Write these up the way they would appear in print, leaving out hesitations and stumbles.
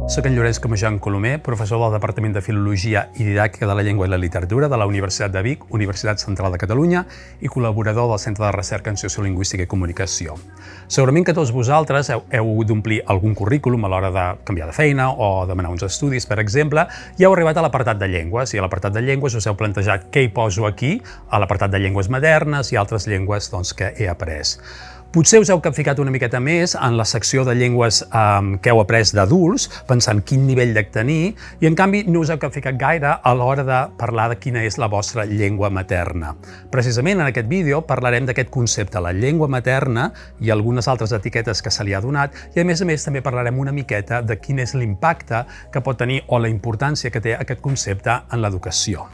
Soc en Llorenç Comejan Colomer, professor del Departament de Filologia i Didàctica de la Llengua i la Literatura de la Universitat de Vic, Universitat Central de Catalunya, i col·laborador del Centre de Recerca en Sociolingüística i Comunicació. Segurament que tots vosaltres heu hagut d'omplir algun currículum a l'hora de canviar de feina o demanar uns estudis, per exemple, i heu arribat a l'apartat de llengües, i a l'apartat de llengües us heu plantejat què hi poso aquí, a l'apartat de llengües modernes i altres llengües que he après. Potser us heu capficat una miqueta més en la secció de llengües que heu après d'adults, pensant quin nivell d'hac tenir, i en canvi no us heu capficat gaire a l'hora de parlar de quina és la vostra llengua materna. Precisament en aquest vídeo parlarem d'aquest concepte, la llengua materna, i algunes altres etiquetes que se li ha donat, i a més també parlarem una miqueta de quin és l'impacte que pot tenir o la importància que té aquest concepte en l'educació.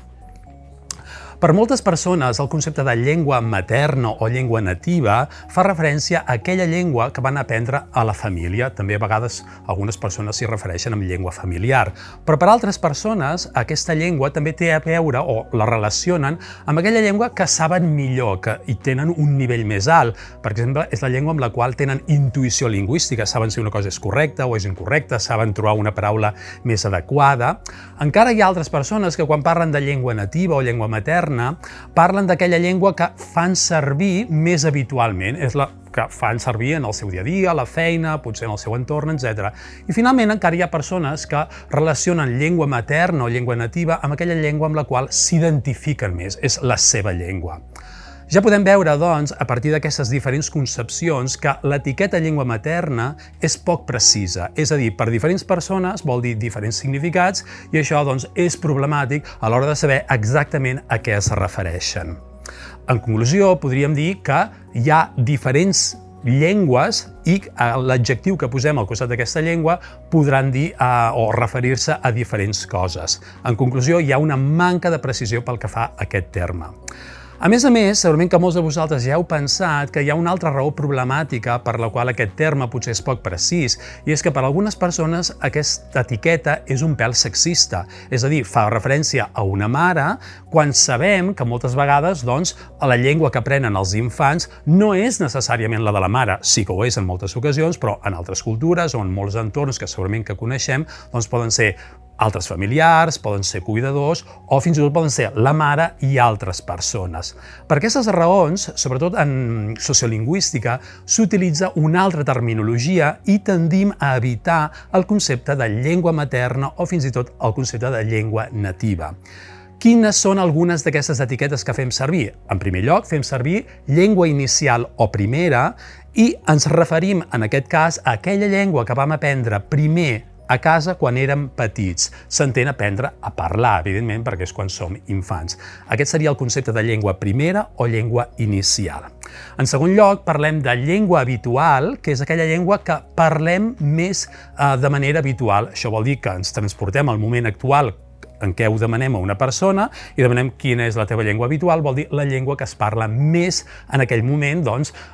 Per moltes persones, el concepte de llengua materna o llengua nativa fa referència a aquella llengua que van aprendre a la família. També a vegades algunes persones s'hi refereixen amb llengua familiar. Però per altres persones, aquesta llengua també té a veure o la relacionen amb aquella llengua que saben millor, que hi tenen un nivell més alt. Per exemple, és la llengua amb la qual tenen intuïció lingüística, saben si una cosa és correcta o és incorrecta, saben trobar una paraula més adequada. Encara hi ha altres persones que quan parlen de llengua nativa o llengua materna parlen d'aquella llengua que fan servir més habitualment, és la que fan servir en el seu dia a dia, a la feina, potser en el seu entorn, etc. I finalment encara hi ha persones que relacionen llengua materna o llengua nativa amb aquella llengua amb la qual s'identifiquen més, és la seva llengua. Ja podem veure, doncs, a partir d'aquestes diferents concepcions, que l'etiqueta llengua materna és poc precisa. És a dir, per diferents persones vol dir diferents significats i això, doncs, és problemàtic a l'hora de saber exactament a què es refereixen. En conclusió, podríem dir que hi ha diferents llengües i l'adjectiu que posem al costat d'aquesta llengua podran dir o referir-se a diferents coses. En conclusió, hi ha una manca de precisió pel que fa a aquest terme. A més, segurament que molts de vosaltres ja heu pensat que hi ha una altra raó problemàtica per la qual aquest terme potser és poc precís, i és que per a algunes persones aquesta etiqueta és un pèl sexista, és a dir, fa referència a una mare quan sabem que moltes vegades la llengua que aprenen els infants no és necessàriament la de la mare, sí que ho és en moltes ocasions, però en altres cultures o en molts entorns que segurament que coneixem poden ser altres familiars, poden ser cuidadors o fins i tot poden ser la mare i altres persones. Per aquestes raons, sobretot en sociolingüística, s'utilitza una altra terminologia i tendim a evitar el concepte de llengua materna o fins i tot el concepte de llengua nativa. Quines són algunes d'aquestes etiquetes que fem servir? En primer lloc, fem servir llengua inicial o primera i ens referim, en aquest cas, a aquella llengua que vam aprendre primer a casa quan érem petits. S'entén aprendre a parlar, evidentment, perquè és quan som infants. Aquest seria el concepte de llengua primera o llengua inicial. En segon lloc, parlem de llengua habitual, que és aquella llengua que parlem més de manera habitual. Això vol dir que ens transportem al moment actual en què ho demanem a una persona i demanem quina és la teva llengua habitual, vol dir la llengua que es parla més en aquell moment,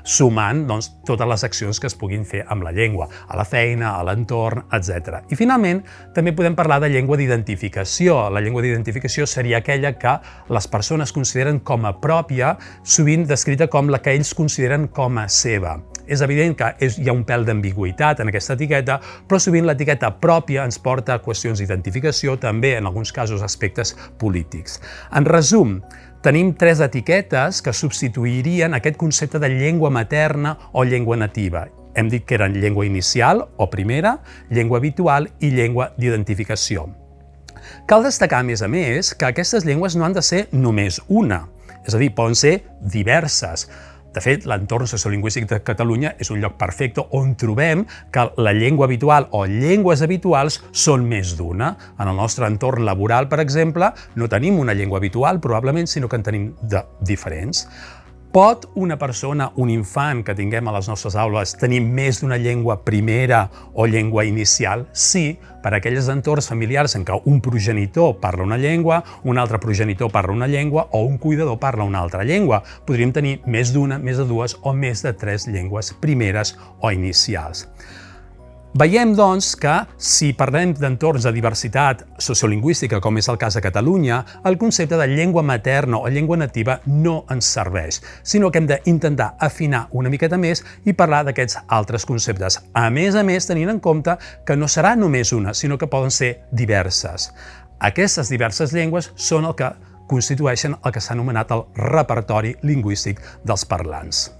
sumant totes les accions que es puguin fer amb la llengua, a la feina, a l'entorn, etc. I finalment, també podem parlar de llengua d'identificació. La llengua d'identificació seria aquella que les persones consideren com a pròpia, sovint descrita com la que ells consideren com a seva. És evident que hi ha un pèl d'ambigüitat en aquesta etiqueta, però sovint l'etiqueta pròpia ens porta a qüestions d'identificació, també en alguns casos aspectes polítics. En resum, tenim 3 etiquetes que substituirien aquest concepte de llengua materna o llengua nativa. Hem dit que eren llengua inicial o primera, llengua habitual i llengua d'identificació. Cal destacar, a més, que aquestes llengües no han de ser només una, és a dir, poden ser diverses. De fet, l'entorn sociolingüístic de Catalunya és un lloc perfecte on trobem que la llengua habitual o llengües habituals són més d'una. En el nostre entorn laboral, per exemple, no tenim una llengua habitual, probablement, sinó que en tenim de diferents. Pot una persona, un infant que tinguem a les nostres aules, tenir més d'una llengua primera o llengua inicial? Sí, per a aquells entorns familiars en què un progenitor parla una llengua, un altre progenitor parla una llengua o un cuidador parla una altra llengua. Podríem tenir més d'una, més de dues o més de 3 llengües primeres o inicials. Veiem, doncs, que si parlem d'entorns de diversitat sociolingüística, com és el cas de Catalunya, el concepte de llengua materna o llengua nativa no ens serveix, sinó que hem d'intentar afinar una miqueta més i parlar d'aquests altres conceptes. A més, tenint en compte que no serà només una, sinó que poden ser diverses. Aquestes diverses llengües són el que constitueixen el que s'ha anomenat el repertori lingüístic dels parlants.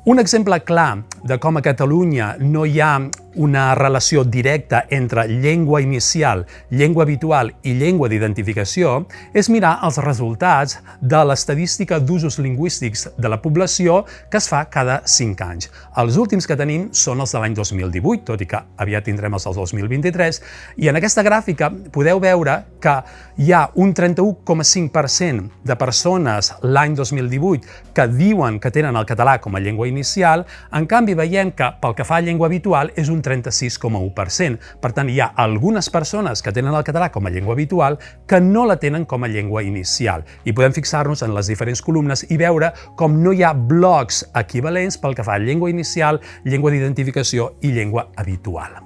Un exemple clar de com a Catalunya no hi ha una relació directa entre llengua inicial, llengua habitual i llengua d'identificació és mirar els resultats de l'estadística d'usos lingüístics de la població que es fa cada 5 anys. Els últims que tenim són els de l'any 2018, tot i que aviat tindrem els del 2023, i en aquesta gràfica podeu veure que hi ha un 31,5% de persones l'any 2018 que diuen que tenen el català com a llengua inicial, en canvi veiem que pel que fa a llengua habitual és un 36,1%. Per tant, hi ha algunes persones que tenen el català com a llengua habitual que no la tenen com a llengua inicial. I podem fixar-nos en les diferents columnes i veure com no hi ha blocs equivalents pel que fa a llengua inicial, llengua d'identificació i llengua habitual.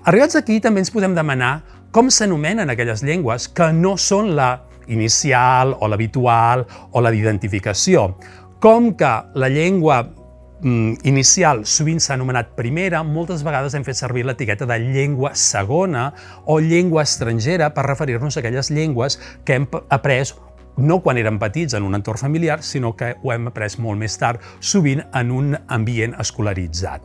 Arribats aquí, també ens podem demanar com s'anomenen aquelles llengües que no són la inicial o l'habitual o la d'identificació. Com que la llengua inicial sovint s'ha anomenat primera, moltes vegades hem fet servir l'etiqueta de llengua segona o llengua estrangera per referir-nos a aquelles llengües que hem après no quan érem petits en un entorn familiar, sinó que ho hem après molt més tard, sovint en un ambient escolaritzat.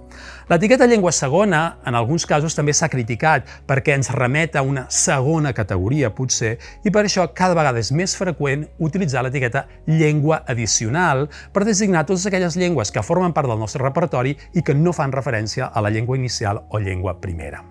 L'etiqueta llengua segona, en alguns casos, també s'ha criticat perquè ens remet a una segona categoria, potser, i per això cada vegada és més freqüent utilitzar l'etiqueta llengua addicional per designar totes aquelles llengües que formen part del nostre repertori i que no fan referència a la llengua inicial o llengua primera.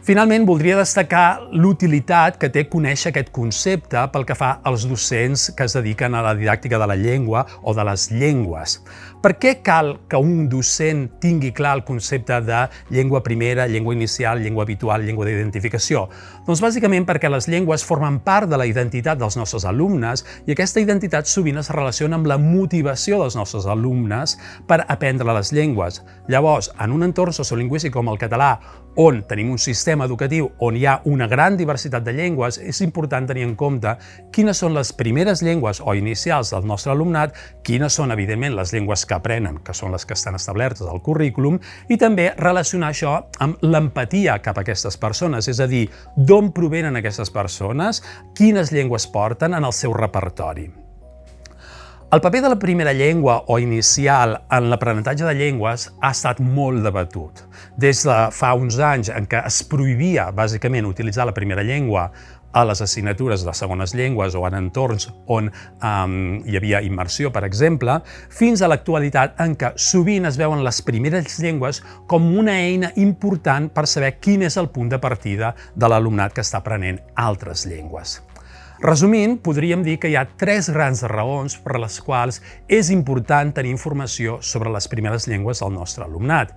Finalment, voldria destacar l'utilitat que té conèixer aquest concepte pel que fa als docents que es dediquen a la didàctica de la llengua o de les llengües. Per què cal que un docent tingui clar el concepte de llengua primera, llengua inicial, llengua habitual, llengua d'identificació? Doncs bàsicament perquè les llengües formen part de la identitat dels nostres alumnes i aquesta identitat sovint es relaciona amb la motivació dels nostres alumnes per aprendre les llengües. Llavors, en un entorn sociolingüístic com el català, on tenim un sistema educatiu on hi ha una gran diversitat de llengües, és important tenir en compte quines són les primeres llengües o inicials del nostre alumnat, quines són, evidentment, les llengües que aprenen, que són les que estan establertes al currículum, i també relacionar això amb l'empatia cap a aquestes persones, és a dir, d'on provenen aquestes persones, quines llengües porten en el seu repertori. El paper de la primera llengua o inicial en l'aprenentatge de llengües ha estat molt debatut. Des de fa uns anys en què es prohibia, bàsicament, utilitzar la primera llengua a les assignatures de segones llengües o en entorns on hi havia immersió, per exemple, fins a l'actualitat en què sovint es veuen les primeres llengües com una eina important per saber quin és el punt de partida de l'alumnat que està aprenent altres llengües. Resumint, podríem dir que hi ha 3 grans raons per les quals és important tenir informació sobre les primeres llengües del nostre alumnat.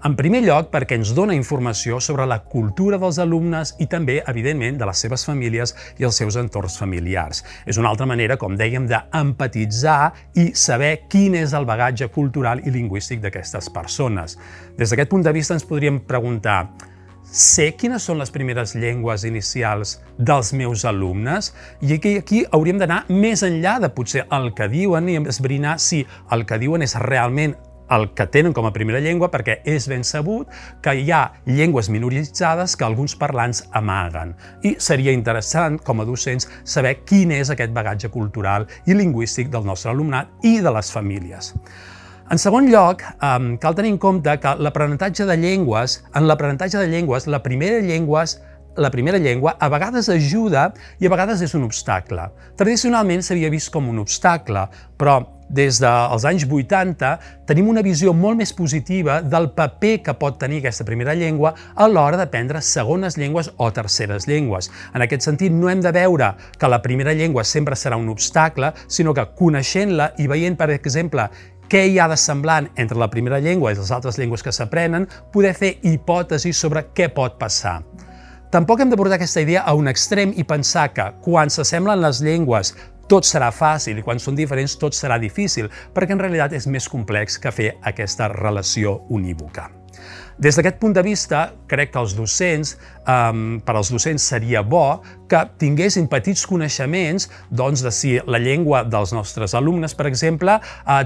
En primer lloc, perquè ens dona informació sobre la cultura dels alumnes i també, evidentment, de les seves famílies i els seus entorns familiars. És una altra manera, com dèiem, d'empatitzar i saber quin és el bagatge cultural i lingüístic d'aquestes persones. Des d'aquest punt de vista ens podríem preguntar: sé quines són les primeres llengües inicials dels meus alumnes? I aquí hauríem d'anar més enllà de potser el que diuen i esbrinar si el que diuen és realment el que tenen com a primera llengua, perquè és ben sabut que hi ha llengües minoritzades que alguns parlants amaguen. I seria interessant, com a docents, saber quin és aquest bagatge cultural i lingüístic del nostre alumnat i de les famílies. En segon lloc, cal tenir en compte que l'aprenentatge de llengües, la primera llengua a vegades ajuda i a vegades és un obstacle. Tradicionalment s'havia vist com un obstacle, però des dels anys 80 tenim una visió molt més positiva del paper que pot tenir aquesta primera llengua a l'hora d'aprendre segones llengües o terceres llengües. En aquest sentit, no hem de veure que la primera llengua sempre serà un obstacle, sinó que coneixent-la i veient, per exemple, què hi ha de semblant entre la primera llengua i les altres llengües que s'aprenen, poder fer hipòtesis sobre què pot passar. Tampoc hem de portar aquesta idea a un extrem i pensar que quan s'assemblen les llengües tot serà fàcil i quan són diferents tot serà difícil, perquè en realitat és més complex que fer aquesta relació unívoca. Des d'aquest punt de vista, crec que per als docents seria bo que tinguessin petits coneixements de si la llengua dels nostres alumnes, per exemple,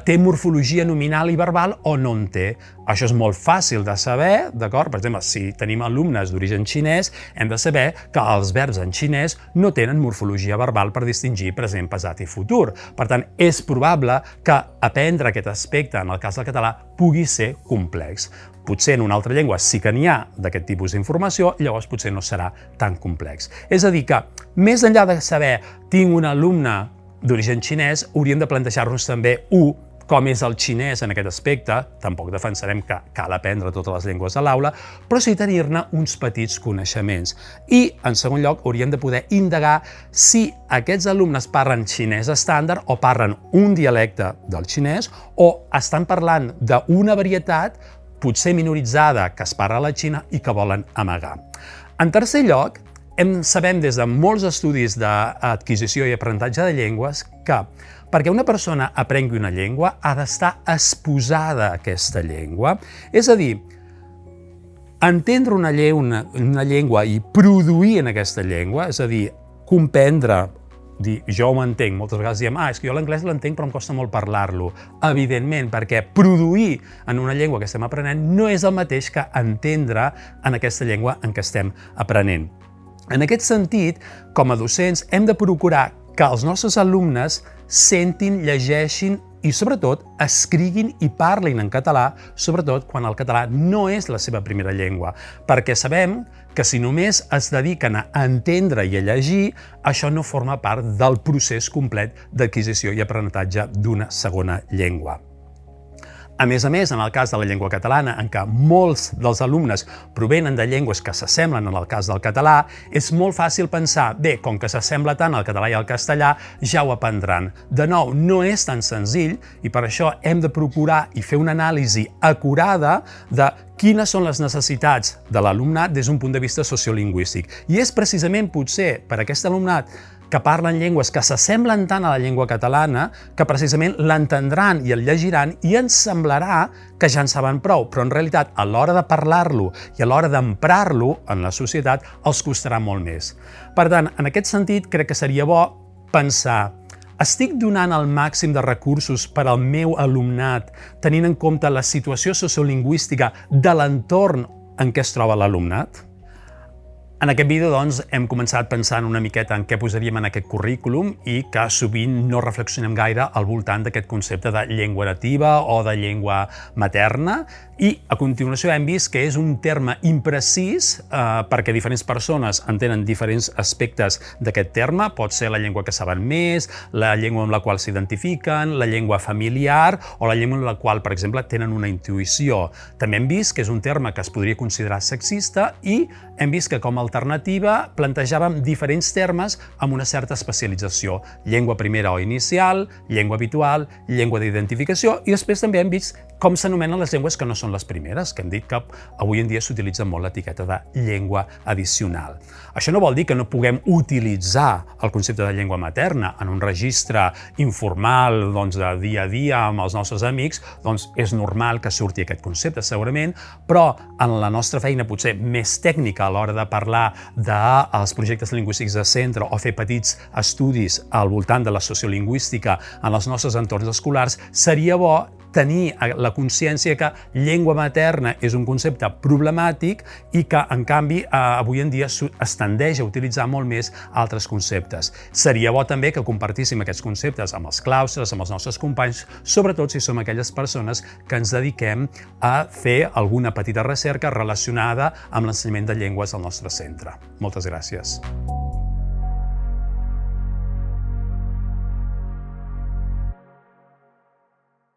té morfologia nominal i verbal o no en té. Això és molt fàcil de saber, d'acord? Per exemple, si tenim alumnes d'origen xinès, hem de saber que els verbs en xinès no tenen morfologia verbal per distingir present, passat i futur. Per tant, és probable que aprendre aquest aspecte, en el cas del català, pugui ser complex. Potser en una altra llengua sí que n'hi ha d'aquest tipus d'informació, llavors potser no serà tan complex. És a dir que, més enllà de saber tinc un alumne d'origen xinès, hauríem de plantejar-nos també com és el xinès en aquest aspecte. Tampoc defensarem que cal aprendre totes les llengües a l'aula, però sí tenir-ne uns petits coneixements. I, en segon lloc, hauríem de poder indagar si aquests alumnes parlen xinès estàndard o parlen un dialecte del xinès o estan parlant d'una varietat potser minoritzada que es parla a la Xina i que volen amagar. En tercer lloc, sabem des de molts estudis d'adquisició i aprenentatge de llengües que perquè una persona aprengui una llengua ha d'estar exposada a aquesta llengua. És a dir, entendre una llengua i produir en aquesta llengua, és a dir, comprendre, dir jo ho entenc, moltes vegades diem és que jo l'anglès l'entenc però em costa molt parlar-lo. Evidentment, perquè produir en una llengua que estem aprenent no és el mateix que entendre en aquesta llengua en què estem aprenent. En aquest sentit, com a docents, hem de procurar que els nostres alumnes sentin, llegeixin i, sobretot, escriguin i parlin en català, sobretot quan el català no és la seva primera llengua, perquè sabem que si només es dediquen a entendre i a llegir, això no forma part del procés complet d'adquisició i aprenentatge d'una segona llengua. A més, en el cas de la llengua catalana, en què molts dels alumnes provenen de llengües que s'assemblen en el cas del català, és molt fàcil pensar, com que s'assembla tant al català i al castellà, ja ho aprendran. De nou, no és tan senzill i per això hem de procurar i fer una anàlisi acurada de quines són les necessitats de l'alumnat des d'un punt de vista sociolingüístic. I és precisament potser per aquest alumnat que parlen llengües que s'assemblen tant a la llengua catalana que precisament l'entendran i el llegiran i ens semblarà que ja en saben prou, però en realitat a l'hora de parlar-lo i a l'hora d'emprar-lo en la societat els costarà molt més. Per tant, en aquest sentit, crec que seria bo pensar: estic donant el màxim de recursos per al meu alumnat tenint en compte la situació sociolingüística de l'entorn en què es troba l'alumnat? En aquest vídeo, hem començat pensant una miqueta en què posaríem en aquest currículum i que sovint no reflexionem gaire al voltant d'aquest concepte de llengua nativa o de llengua materna. I a continuació hem vist que és un terme imprecís perquè diferents persones entenen diferents aspectes d'aquest terme. Pot ser la llengua que saben més, la llengua amb la qual s'identifiquen, la llengua familiar o la llengua amb la qual, per exemple, tenen una intuïció. També hem vist que és un terme que es podria considerar sexista i hem vist que com a alternativa plantejàvem diferents termes amb una certa especialització. Llengua primera o inicial, llengua habitual, llengua d'identificació i després també hem vist com s'anomenen les llengües que no són les primeres, que hem dit que avui en dia s'utilitza molt l'etiqueta de llengua addicional. Això no vol dir que no puguem utilitzar el concepte de llengua materna en un registre informal de dia a dia amb els nostres amics, és normal que surti aquest concepte segurament, però en la nostra feina potser més tècnica a l'hora de parlar dels projectes lingüístics de centre o fer petits estudis al voltant de la sociolingüística en els nostres entorns escolars, seria bo tenir la consciència que llengua materna és un concepte problemàtic i que, en canvi, avui en dia es tendeix a utilitzar molt més altres conceptes. Seria bo també que compartíssim aquests conceptes amb els claustres, amb els nostres companys, sobretot si som aquelles persones que ens dediquem a fer alguna petita recerca relacionada amb l'ensenyament de llengües al nostre centre. Moltes gràcies.